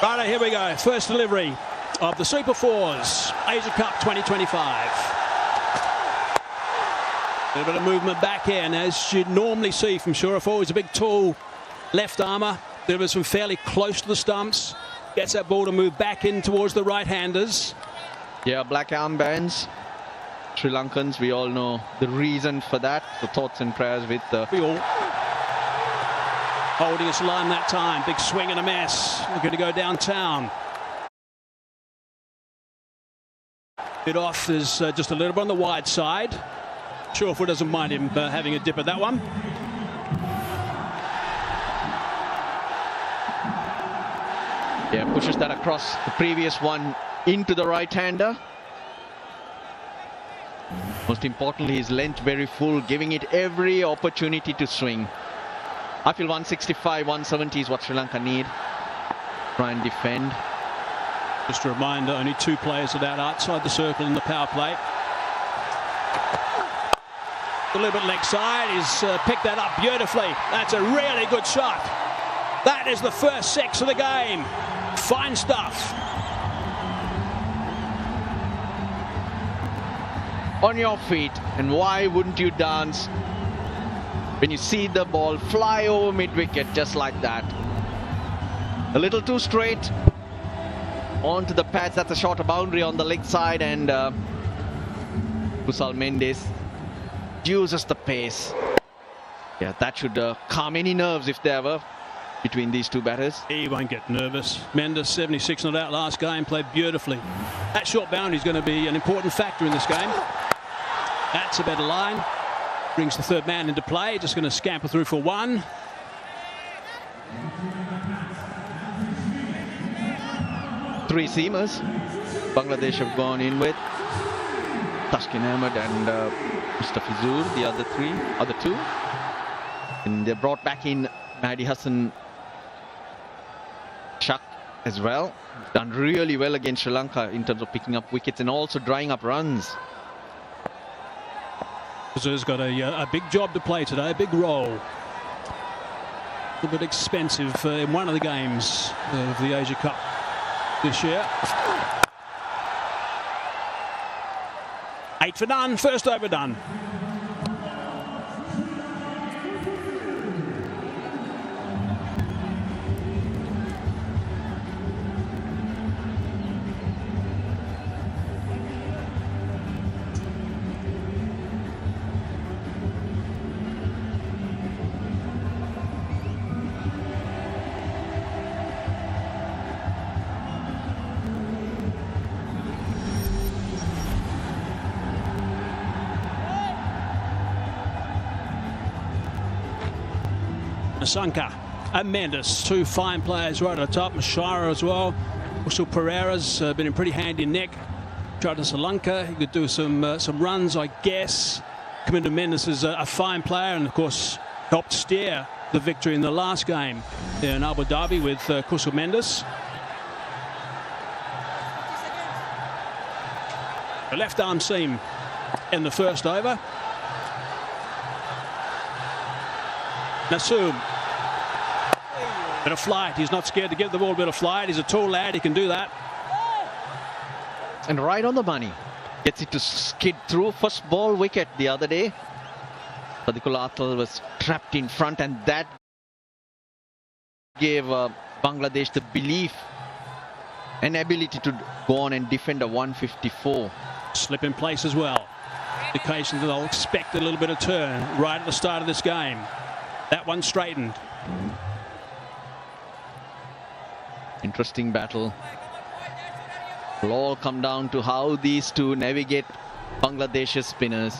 Right, here we go. First delivery of the Super Fours Asia Cup 2025. A little bit of movement back in, as you'd normally see from Surafo. He's a big, tall left armour. Delivers from fairly close to the stumps. Gets that ball to move back in towards the right-handers. Yeah, black armbands. Sri Lankans, we all know the reason for that. The thoughts and prayers with the... We all holding us line that time. Big swing and a miss. We're going to go downtown. Bit off is just a little bit on the wide side. Surefooter doesn't mind him having a dip at that one. Yeah, pushes that across the previous one into the right-hander. Most importantly, his length very full, giving it every opportunity to swing. I feel 165, 170 is what Sri Lanka need. Try and defend. Just a reminder, only two players are out outside the circle in the power play. A little bit leg side, he's picked that up beautifully. That's a really good shot. That is the first six of the game. Fine stuff. On your feet, and why wouldn't you dance when you see the ball fly over mid-wicket just like that? A little too straight onto the pads. That's a shorter boundary on the leg side, and Kusal Mendis uses the pace. Yeah, that should calm any nerves if there were between these two batters. He won't get nervous. Mendes, 76 not out last game, played beautifully. That short boundary is going to be an important factor in this game. That's a better line. Brings the third man into play. Just going to scamper through for one. Three seamers Bangladesh have gone in with. Tashkin Ahmed and Mustafizur, the other two. And they brought back in Mahdi Hassan Shak as well. Done really well against Sri Lanka in terms of picking up wickets and also drying up runs. Brazil's got a big job to play today, a big role. A little bit expensive in one of the games of the Asia Cup this year. 8 for none, first over done. Nasanka and Mendes, two fine players right at the top. Mashara as well. Also Pereira's been in pretty handy nick. Tried to Sri Lanka, he could do some runs, I guess. Kamindu Mendes is a fine player and of course helped steer the victory in the last game in Abu Dhabi with Kusal Mendis. A left arm seam in the first over. Nasum. Bit of flight. He's not scared to give the ball a bit of flight. He's a tall lad. He can do that. And right on the money. Gets it to skid through. First ball wicket the other day. Sadikul Atal was trapped in front, and that gave Bangladesh the belief and ability to go on and defend a 154. Slip in place as well. Indications that they'll expect a little bit of turn right at the start of this game. That one straightened. Interesting battle. It'll all come down to how these two navigate Bangladesh's spinners.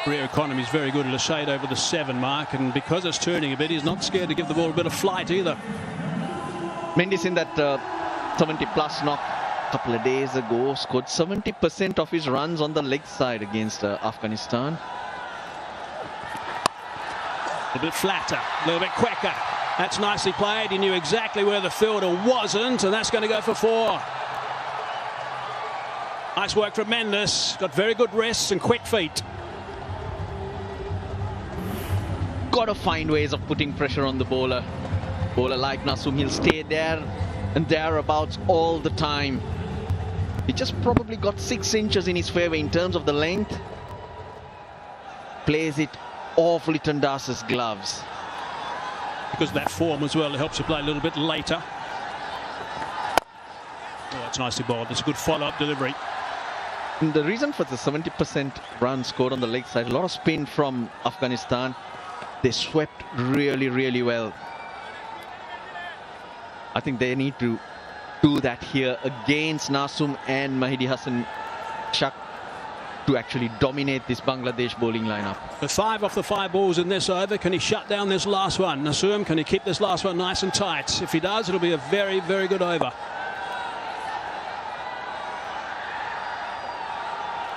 Career economy is very good at a shade over the 7 mark, and because it's turning a bit, he's not scared to give the ball a bit of flight either. Mendis in that 70-plus knock a couple of days ago scored 70% of his runs on the leg side against Afghanistan. A bit flatter, a little bit quicker. That's nicely played. He knew exactly where the fielder wasn't, and that's going to go for 4. Nice work from Mendes. Got very good wrists and quick feet. Got to find ways of putting pressure on the bowler. Bowler like Nasum, he'll stay there and thereabouts all the time. He just probably got 6 inches in his favour in terms of the length. Plays it off Litton Das's gloves. Because of that form as well, it helps you play a little bit later. Oh, that's nicely bowled. It's a good follow-up delivery. And the reason for the 70% run scored on the leg side, a lot of spin from Afghanistan. They swept really, really well. I think they need to do that here against Nasum and Mahidi Hassan Shak to actually dominate this Bangladesh bowling lineup. The 5 off the 5 balls in this over. Can he shut down this last one? Nasum, can he keep this last one nice and tight? If he does, it'll be a very, very good over.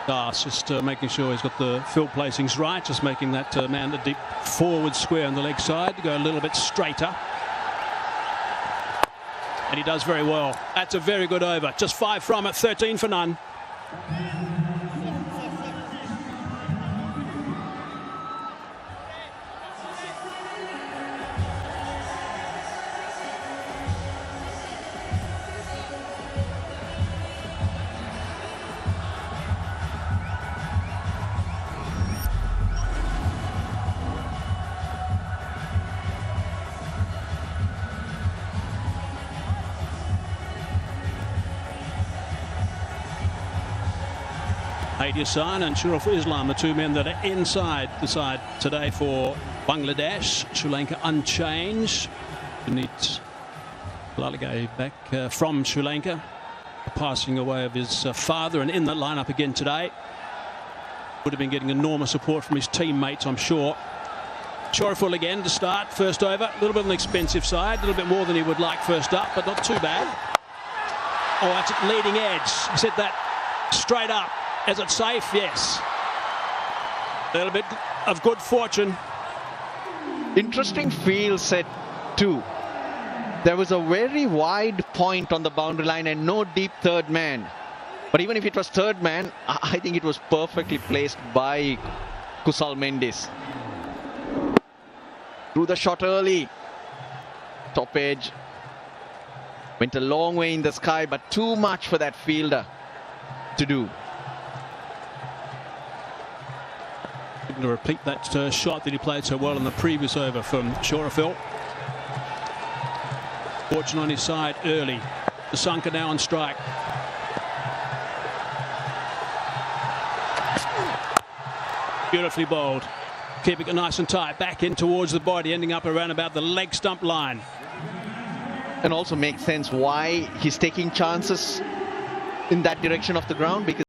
Das just making sure he's got the field placings right, just making that man the deep forward square on the leg side to go a little bit straighter. And he does very well. That's a very good over. Just 5 from it, 13 for none. Mahidi Hassan and Shuruf Islam, the 2 men that are inside the side today for Bangladesh. Sri Lanka unchanged. Puneet Lalage back from Sri Lanka, passing away of his father, and in the lineup again today. Would have been getting enormous support from his teammates, I'm sure. Shoreful again to start, first over. A little bit on the expensive side, a little bit more than he would like first up, but not too bad. Oh, that's at leading edge. He said that straight up. Is it safe? Yes. A little bit of good fortune. Interesting field set too. There was a very wide point on the boundary line and no deep third man. But even if it was third man, I think it was perfectly placed by Kusal Mendis. Threw the shot early. Top edge. Went a long way in the sky, but too much for that fielder to do. To repeat that shot that he played so well in the previous over from Shorefil. Fortune on his side early. Sanka now on strike. Beautifully bowled. Keeping it nice and tight. Back in towards the body, ending up around about the leg stump line. And also makes sense why he's taking chances in that direction of the ground, because